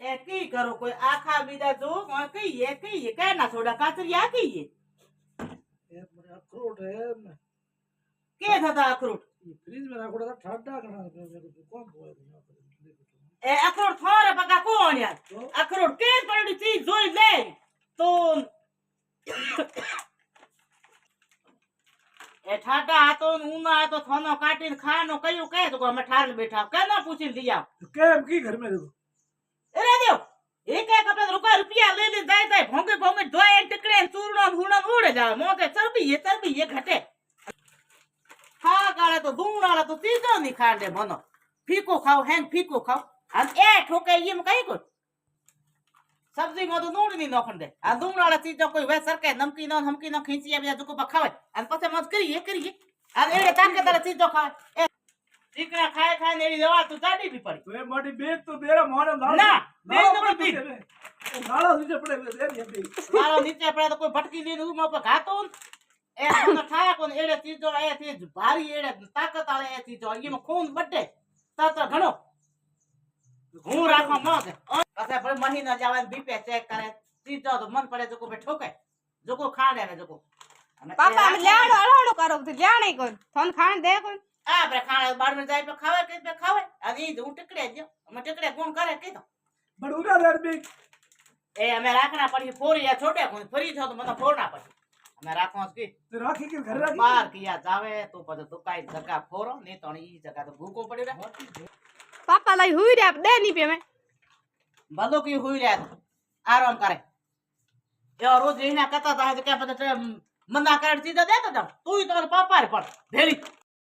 ए की करो कोई आखा बीदा जो कई क्या ना छोड़ा कातरी आती है ये मेरा अखरोट है मैं के था अखरोट ये फ्रिज में रखा था ठंडा करना मेरे को कौन बोला ए अखरोट थोड़ा पका कौन यार तो अखरोट के पड़ी चीज जोई ले तो ए ठाटा हाथों ऊना तो थानो काटीन खानो कयो कहे तो हम ठार बैठा केना पूछी दिया कैम की घर में देखो अरे दियो एक एक अपने रुपया ले ले जाए जाए भोंगे भोंगे दोए टिकड़े चूर्ण भूणन उड़ जाए मोते चर्बी ये घटे हाँ काले तो दून वाला तो चीजों नहीं खाने मनो फीको खाओ हैंग फीको खाओ अन ए ठोके ये में कहीं को सब्जी में तो नून नहीं नोखन दे आ दून वाला चीजों कोई वे सरके नमकीन हमकीन खींची है जो को बखावे अन पछे मत करिए अन एड़े ताकतदार चीजों खाए टिकड़ा खाए खाए नेड़ी दवा तो जाडी भी पड़ी वे मोटी बेच तो तेरा मोहन ना बेच तो पड़ी नाला नीचे पड़े दे ये नाला नीचे पड़े तो कोई भटकी ले ऊपर पर घातो ए कोन खाया कोन एड़े चीजों ए थी भारी एड़े ताकत वाले ए चीजों ये में खून बटे ता घणो हूं राखो मत असे पर महीना जावे बीपी चेक करे चीजों तो मन पड़े जो को ठोके जो को खाने है जो को पापा में ल्याण अळाड़ो करो तो ल्याण कोन थन खान दे कोन आ बरे खाने बार में जाए पे खावे अभी दू टिकड़े जो हम टिकड़े कौन करे के तो बड़ूरा दर भी ए हमें राखना पड़ी फोरी या छोटे कोन फ्री छो तो मतलब फोड़ना पड़ी हमें राखो की तो राखी के घर राखी बाहर किया जावे तो पद तो काई जगह फोरो नहीं तो ई जगह तो भूको पड़ी रे पापा लाई हुई रे दे नी पे में भलो की हुई रे आराम करे यो रोज इना कता था क्या पता मना कर चीज देता था तू ही तो पापा रे पर भेली